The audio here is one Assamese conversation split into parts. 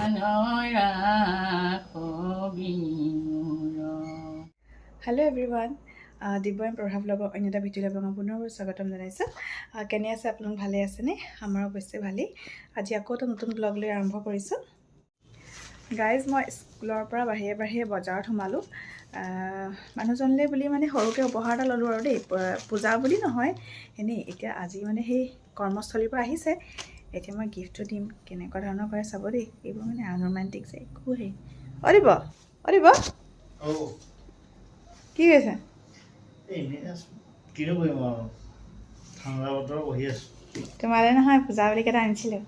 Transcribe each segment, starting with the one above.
Hello everyone, Dibboy Prabha Vlogৰ অন্য এটা ভিডিঅ'লৈ আপোনাক পুনৰবাৰ স্বাগতম জনাইছোঁ। কেনে আছে আপোনালোক ভালে আছেনে? আমাৰ অৱশ্যে ভালেই। আজি আকৌ এটা নতুন ব্লগ লৈ আৰম্ভ কৰিছোঁ। গাইজ, মই স্কুলৰ পৰা বাহিৰে বজাৰত সোমালোঁ। মানুহজনলৈ বুলি মানে সৰুকৈ উপহাৰ এটা ল'লোঁ আৰু দেই, পূজা বুলি নহয়, এনেই। এতিয়া আজি মানে সেই কৰ্মস্থলীৰ পৰা আহিছে, এতিয়া মই গিফ্টটো দিম। কেনেকুৱা ধৰণৰ কৰে চাব দেই। এইবোৰ মানে আনৰোমান্টিক যে একো হেৰি। অদিব কি কৈছে? তোমালে নহয়, পূজা বুলি কেইটা আনিছিলোঁ।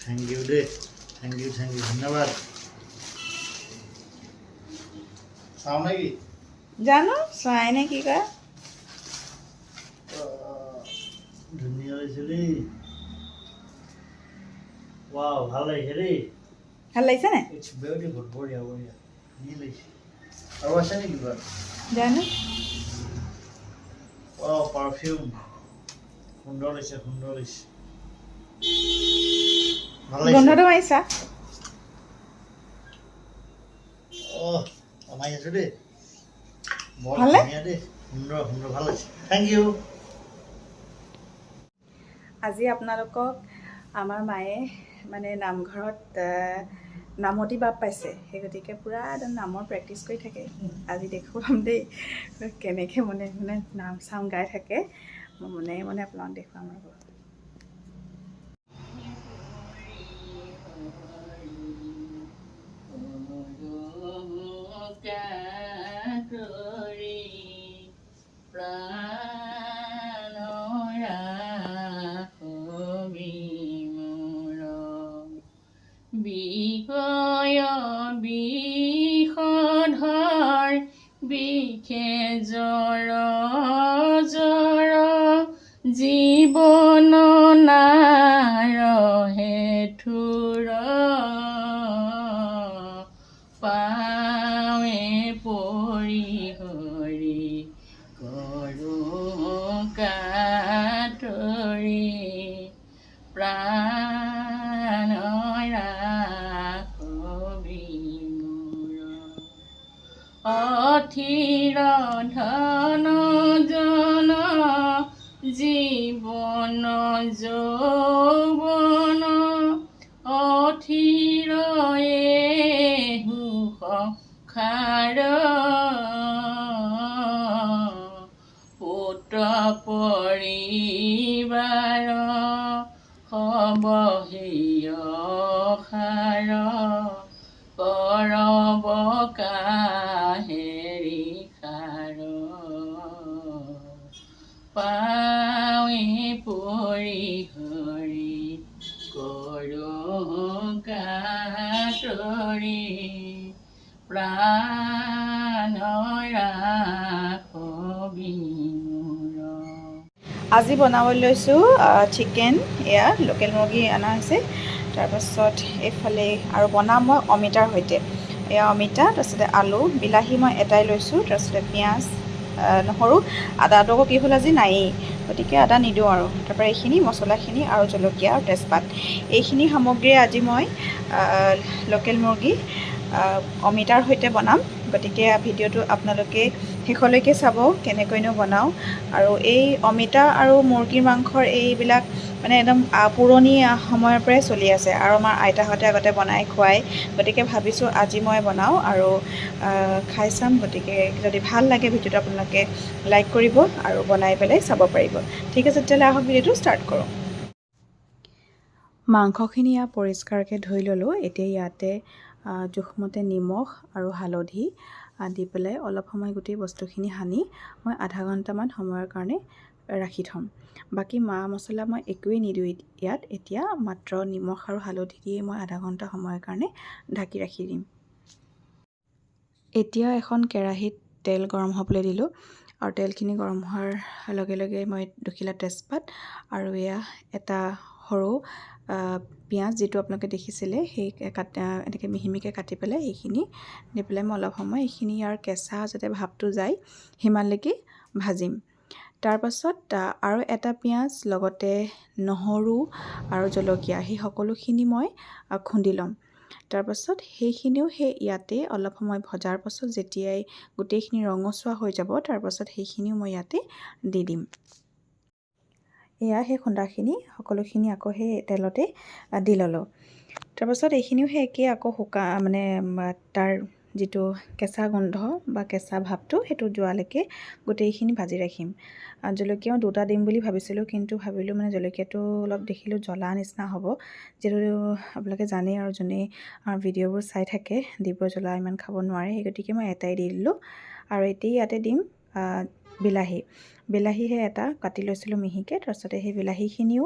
থেংক ইউ দেই, থেংক ইউ ধন্যবাদ। চাওঁ নেকি? জানো চোৱাই নে কি কয়। ধুনীয়া লাগিছে দেই। ৱাও, ভাল লাগিছে দেই। ভাল লাগিছে নে? ইটছ বিউটিফুল, বঢ়িয়া বঢ়িয়া, ধুনীয়া লাগিছে। আৰু আছে নেকি কিবা? জানো। ৱাও, পাৰফিউম সুন্দৰ লাগিছে, সুন্দৰ লাগিছে, ভাল লাগিছে। গোন্ধটো মাৰিছা? মাৰি আছো দেই, বৰ ভালে? ধুনীয়া দেই, সুন্দৰ সুন্দৰ, ভাল লাগিছে, থেংক ইউ। আজি আপোনালোকক আমাৰ মায়ে মানে নামঘৰত নামতি বাপ পাইছে, সেই গতিকে পূৰা একদম নামৰ প্ৰেক্টিচ কৰি থাকে। আজি দেখুৱাম দেই কেনেকৈ মনে মনে নাম চাম গাই থাকে। মই মনে মনে আপোনালোক দেখুৱাম আৰু। বিষয় বিষধৰ বিষে জ্বৰ জ্বৰ জীৱন নাৰহে থুৰ পাৱে পৰি হৰি কৰো কাতৰি প্ৰাণ অথিৰ ধন জন জীৱন যৌৱন অথিৰ সুখাৰ পুত্ৰ পৰিবাৰ সবহিয় খাৰ কৰব কাহেৰি খাৰ পাৱে পৰি হৰি কৰো কাতৰি প্ৰাণ ৰাখবি মোৰ। আজি বনাবলৈ লৈছোঁ চিকেন, এয়া লোকেল মুৰ্গী অনা হৈছে। তাৰপাছত এইফালে আৰু বনাম মই অমিতাৰ সৈতে। এয়া অমিতা, তাৰপিছতে আলু, বিলাহী মই এটাই লৈছোঁ, তাৰপিছতে পিঁয়াজ, নহৰু, আদাটো আকৌ কি হ'ল আজি নায়েই, গতিকে আদা নিদিওঁ আৰু। তাৰপৰা এইখিনি মছলাখিনি আৰু জলকীয়া আৰু তেজপাত, এইখিনি সামগ্ৰীৰে আজি মই লোকেল মুৰ্গী অমিতাৰ সৈতে বনাম। গতিকে ভিডিঅ'টো আপোনালোকে শেষলৈকে চাব, কেনেকৈনো বনাওঁ। আৰু এই অমিতা আৰু মুৰ্গীৰ মাংসৰ এইবিলাক মানে একদম পুৰণি সময়ৰ পৰাই চলি আছে, আৰু আমাৰ আইতাহঁতে আগতে বনাই খুৱাই। গতিকে ভাবিছোঁ আজি মই বনাওঁ আৰু খাই চাম। গতিকে যদি ভাল লাগে ভিডিঅ'টো আপোনালোকে লাইক কৰিব আৰু বনাই পেলাই চাব পাৰিব। ঠিক আছে, তেতিয়াহ'লে আহক ভিডিঅ'টো ষ্টাৰ্ট কৰোঁ। মাংসখিনি পৰিষ্কাৰকৈ ধুই ল'লোঁ। এতিয়া ইয়াতে জোখমতে নিমখ আৰু হালধি দি পেলাই অলপ সময় গোটেই বস্তুখিনি সানি মই আধা ঘণ্টামান সময়ৰ কাৰণে ৰাখি থ'ম। বাকী মা মছলা মই একোৱেই নিদিওঁ ইয়াত। এতিয়া মাত্ৰ নিমখ আৰু হালধি দিয়ে মই আধা ঘণ্টা সময়ৰ কাৰণে ঢাকি ৰাখি দিম। এতিয়া এখন কেৰাহীত তেল গৰম হ'বলৈ দিলোঁ, আৰু তেলখিনি গৰম হোৱাৰ লগে লগে মই দুখিলা তেজপাত আৰু এয়া এটা সৰু পিঁয়াজ, যিটো আপোনালোকে দেখিছিলে, সেই এনেকৈ মিহি মিহিকৈ কাটি পেলাই এইখিনি দি পেলাই মই অলপ সময় এইখিনি ইয়াৰ কেঁচা যাতে ভাৱটো যায় সিমানলৈকে ভাজিম। তাৰপাছত আৰু এটা পিঁয়াজ, লগতে নহৰু আৰু জলকীয়া, সেই সকলোখিনি মই খুন্দি ল'ম। তাৰপাছত সেইখিনিও সেই ইয়াতে অলপ সময় ভজাৰ পাছত যেতিয়াই গোটেইখিনি ৰঙচুৱা হৈ যাব তাৰপাছত সেইখিনিও মই ইয়াতে দি দিম। এয়া সেই খুন্দাখিনি সকলোখিনি আকৌ সেই তেলতে দি ল'লোঁ। তাৰপাছত এইখিনিও সেই একেই আকৌ তাৰ যিটো কেঁচা গোন্ধ বা কেঁচা ভাৱটো সেইটো যোৱালৈকে গোটেইখিনি ভাজি ৰাখিম। জলকীয়াও 2টা দিম বুলি ভাবিছিলোঁ, কিন্তু ভাবিলোঁ মানে জলকীয়াটো অলপ দেখিলোঁ জ্বলা নিচিনা হ'ব, যিহেতু আপোনালোকে জানেই আৰু যোনেই ভিডিঅ'বোৰ চাই থাকে দিব্য জ্বলা ইমান খাব নোৱাৰে, সেই গতিকে মই এটাই দি দিলোঁ। আৰু এতিয়া ইয়াতে দিম বিলাহীহে এটা কাটি লৈছিলোঁ মিহিকৈ। তাৰপিছতে সেই বিলাহীখিনিও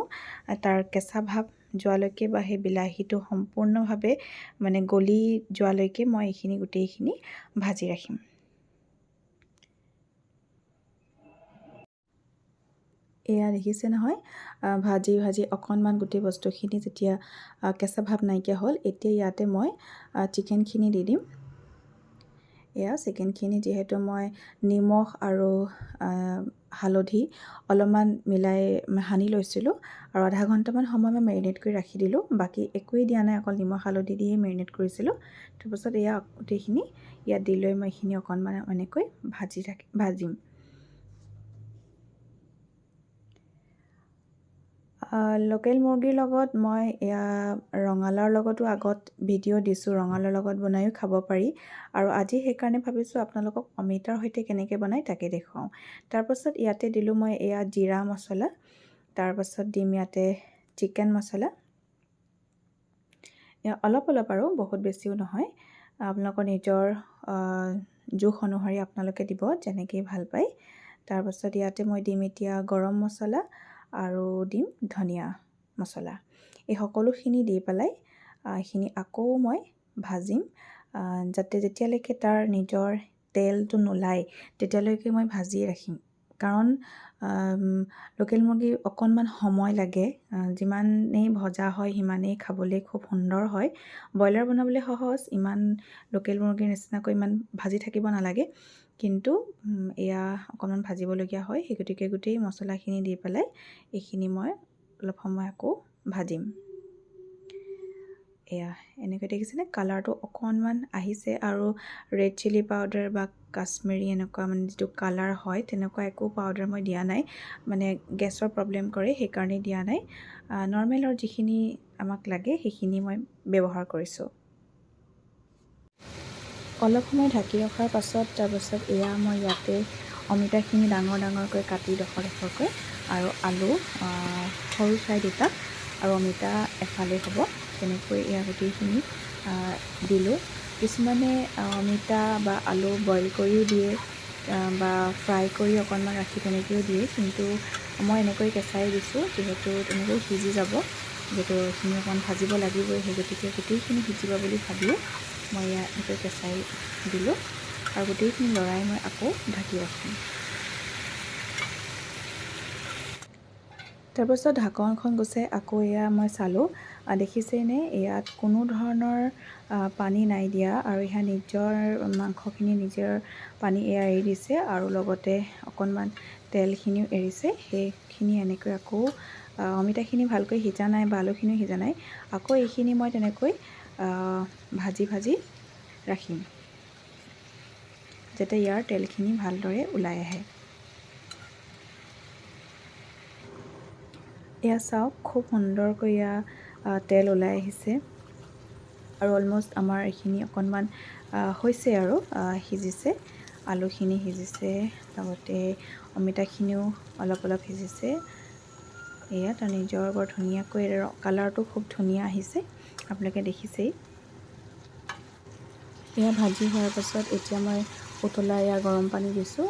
তাৰ কেঁচা ভাৱ যোৱালৈকে বা সেই বিলাহীটো সম্পূৰ্ণভাৱে মানে গলি যোৱালৈকে মই এইখিনি গোটেইখিনি ভাজি ৰাখিম। এয়া দেখিছে নহয়, ভাজি ভাজি অকণমান গোটেই বস্তুখিনি যেতিয়া কেঁচা ভাৱ নাইকিয়া হ'ল, এতিয়া ইয়াতে মই চিকেনখিনি দি দিম। এয়া চিকেনখিনি যিহেতু মই নিমখ আৰু হালধি অলপমান মিলাই সানি লৈছিলোঁ আৰু আধা ঘণ্টামান সময় মই মেৰিনেট কৰি ৰাখি দিলোঁ। বাকী একোৱেই দিয়া নাই, অকল নিমখ হালধি দিয়ে মেৰিনেট কৰিছিলোঁ। তাৰপাছত এয়া গোটেইখিনি ইয়াত দি লৈ মই এইখিনি অকণমান এনেকৈ ভাজিম। লোকেল মুৰ্গীৰ লগত মই এয়া ৰঙালাওৰ লগতো আগত ভিডিঅ' দিছোঁ, ৰঙালাওৰ লগত বনায়ো খাব পাৰি। আৰু আজি সেইকাৰণে ভাবিছোঁ আপোনালোকক অমিতাৰ সৈতে কেনেকৈ বনায় তাকে দেখুৱাওঁ। তাৰপাছত ইয়াতে দিলোঁ মই এয়া জিৰা মছলা, তাৰপাছত দিম ইয়াতে চিকেন মছলা, এয়া অলপ আৰু বহুত বেছিও নহয়, আপোনালোকৰ নিজৰ জোখ অনুসৰি আপোনালোকে দিব যেনেকৈ ভাল পায়। তাৰপাছত ইয়াতে মই দিম এতিয়া গৰম মছলা আৰু দিম ধনিয়া মছলা। এই সকলোখিনি দি পেলাই এইখিনি আকৌ মই ভাজিম, যাতে যেতিয়ালৈকে তাৰ নিজৰ তেলটো নোলায় তেতিয়ালৈকে মই ভাজি ৰাখিম। কাৰণ লোকেল মুৰ্গী অকণমান সময় লাগে, যিমানেই ভজা হয় সিমানেই খাবলৈ খুব সুন্দৰ হয়। ব্ৰইলাৰ বনাবলৈ সহজ, ইমান লোকেল মুৰ্গীৰ নিচিনাকৈ ইমান ভাজি থাকিব নালাগে, কিন্তু এয়া অকণমান ভাজিবলগীয়া হয়। সেই গতিকে গোটেই মছলাখিনি দি পেলাই এইখিনি মই অলপ সময় আকৌ ভাজিম। এয়া এনেকৈ দেখিছেনে কালাৰটো অকণমান আহিছে, আৰু ৰেড চিলি পাউডাৰ বা কাশ্মীৰী এনেকুৱা মানে যিটো কালাৰ হয় তেনেকুৱা একো পাউডাৰ মই দিয়া নাই, মানে গেছৰ প্ৰব্লেম কৰে সেইকাৰণে দিয়া নাই। নৰ্মেল আৰু যিখিনি আমাক লাগে সেইখিনি মই ব্যৱহাৰ কৰিছোঁ। অলপ সময় ঢাকি ৰখাৰ পাছত তাৰপাছত এয়া মই ইয়াতে অমিতাখিনি ডাঙৰকৈ কাটি ডোখৰকৈ আৰু আলু সৰু চাই 2টা আৰু অমিতা এফালে হ'ব তেনেকৈ এয়া গোটেইখিনি দিলোঁ। কিছুমানে অমিতা বা আলু বইল কৰিও দিয়ে বা ফ্ৰাই কৰি অকণমান ৰাখি তেনেকৈও দিয়ে, কিন্তু মই এনেকৈ কেঁচাই দিছোঁ, যিহেতু তেনেকৈ সিজি যাব, যিহেতু এইখিনি অকণমান ভাজিব লাগিবই, সেই গতিকে গোটেইখিনি সিজিব বুলি ভাবিয়ে মই ইয়াত এনেকৈ কেঁচাই দিলোঁ আৰু গোটেইখিনি লৰাই মই আকৌ ঢাকি ৰাখিম। তাৰপাছত ঢাকনখন গুচাই আকৌ এয়া মই চালোঁ, দেখিছেনে ইয়াত কোনো ধৰণৰ পানী নাই দিয়া, আৰু এয়া নিজৰ মাংসখিনি নিজৰ পানী এয়া এৰি দিছে আৰু লগতে অকণমান তেলখিনিও এৰিছে। সেইখিনি এনেকৈ আকৌ অমিতাখিনি ভালকৈ সিজা নাই বা আলুখিনিও সিজা নাই, আকৌ এইখিনি মই তেনেকৈ ভাজি ৰাখিম যাতে ইয়াৰ তেলখিনি ভালদৰে ওলাই আহে। এয়া চাওক খুব সুন্দৰকৈ এয়া তেল ওলাই আহিছে আৰু অলম'ষ্ট আমাৰ এইখিনি অকণমান হৈছে আৰু সিজিছে, আলুখিনি সিজিছে, লগতে অমিতাখিনিও অলপ সিজিছে। এয়া তাৰ নিজৰ বৰ ধুনীয়াকৈ কালাৰটো খুব ধুনীয়া আহিছে, আপোনালোকে দেখিছেই। এয়া ভাজি হোৱাৰ পাছত এতিয়া মই উতলা এয়া গৰম পানী দিছোঁ,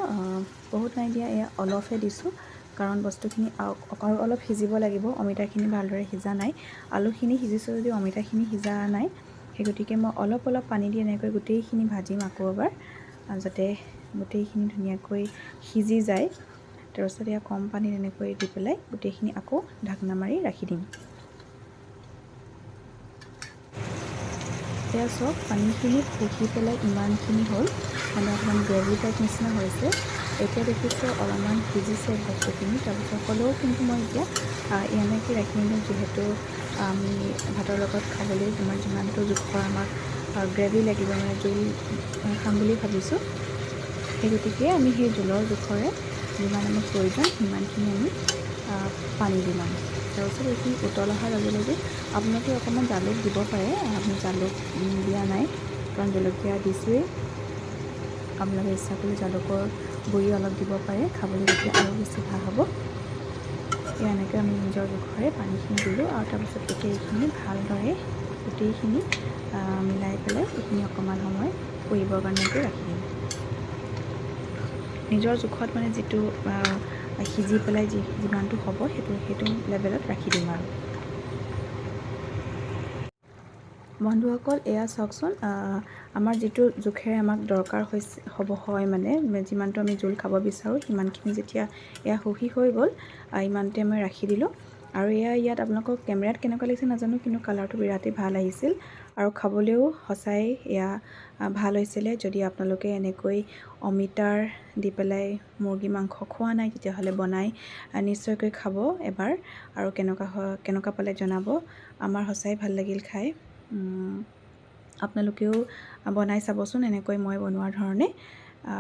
বহুত নাই দিয়া, এয়া অলপহে দিছোঁ, কাৰণ বস্তুখিনি আৰু অলপ সিজিব লাগিব। অমিতাখিনি ভালদৰে সিজা নাই, আলুখিনি সিজিছে যদিও অমিতাখিনি সিজা নাই, সেই গতিকে মই অলপ পানী দি এনেকৈ গোটেইখিনি ভাজিম আকৌ এবাৰ, যাতে গোটেইখিনি ধুনীয়াকৈ সিজি যায়। তাৰপিছত এয়া কম পানী এনেকৈ দি পেলাই গোটেইখিনি আকৌ ঢাকনা মাৰি ৰাখি দিম। এয়া চব পানীখিনি ফুটি পেলাই ইমানখিনি হ'ল, মানে অকণমান গ্ৰেভি টাইপ নিচিনা হৈছে। এতিয়া দেখিছোঁ অলপমান সিজিছে বস্তুখিনি, তাৰপিছত হ'লেও কিন্তু মই এতিয়া এনেকৈ ৰাখি দিওঁ, যিহেতু আমি ভাতৰ লগত খাবলৈ আমাৰ যিমানটো জোখৰ আমাক গ্ৰেভি লাগিব, মানে জোল খাম বুলি ভাবিছোঁ, সেই গতিকে আমি সেই জোলৰ জোখৰে যিমান আমাক প্ৰয়োজন সিমানখিনি আমি পানী দি ল'ম। তাৰপিছত এইখিনি উতল অহাৰ লগে লগে আপোনালোকে অকণমান জালুক দিব পাৰে। আমি জালুক দিয়া নাই, কাৰণ জলকীয়া দিছোঁৱেই। আপোনালোকে ইচ্ছা কৰিলে জালুকৰ গুড়ি অলপ দিব পাৰে, খাবলৈ তেতিয়া আৰু বেছি ভাল হ'ব। এনেকৈ আমি নিজৰ জোখৰে পানীখিনি দিলোঁ, আৰু তাৰপিছত এতিয়া এইখিনি ভালদৰে গোটেইখিনি মিলাই পেলাই এইখিনি অকণমান সময় পৰিবৰ কাৰণেকৈ ৰাখি দিম। নিজৰ জোখত মানে যিটো সিজি পেলাই যিমানটো হ'ব সেইটো লেভেলত ৰাখি দিম। আৰু বন্ধুসকল, এয়া চাওকচোন, আমাৰ যিটো জোখেৰে আমাক দৰকাৰ হয় মানে যিমানটো আমি জোল খাব বিচাৰোঁ সিমানখিনি যেতিয়া এয়া সহি হৈ গ'ল, ইমানতে মই ৰাখি দিলোঁ। আৰু ইয়াত আপোনালোকক কেমেৰাত কেনেকুৱা লাগিছে নাজানো, কিন্তু কালাৰটো বিৰাটেই ভাল আহিছিল, আৰু খাবলৈও সঁচাই এয়া ভাল হৈছিলে। যদি আপোনালোকে এনেকৈ অমিতাৰ দি পেলাই মুৰ্গী মাংস খোৱা নাই, তেতিয়াহ'লে বনাই নিশ্চয়কৈ খাব এবাৰ, আৰু কেনেকুৱা পালে জনাব। আমাৰ সঁচাই ভাল লাগিল খাই। আপোনালোকেও বনাই চাবচোন এনেকৈ মই বনোৱাৰ ধৰণে।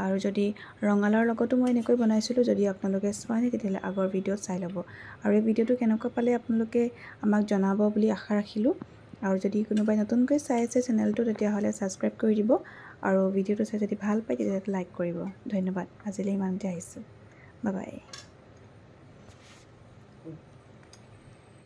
আৰু যদি ৰঙালাওৰ লগতো মই এনেকৈ বনাইছিলোঁ, যদি আপোনালোকে চোৱা নাই তেতিয়াহ'লে আগৰ ভিডিঅ'ত চাই ল'ব। আৰু এই ভিডিঅ'টো কেনেকুৱা পালে আপোনালোকে আমাক জনাব বুলি আশা ৰাখিলোঁ। আৰু যদি কোনোবাই নতুনকৈ চাই আছে চেনেলটো, তেতিয়াহ'লে ছাবস্ক্ৰাইব কৰি দিব, আৰু ভিডিঅ'টো চাই যদি ভাল পায় তেতিয়াহ'লে লাইক কৰিব। ধন্যবাদ। আজিলৈ ইমানতে আহিছোঁ। Bye bye.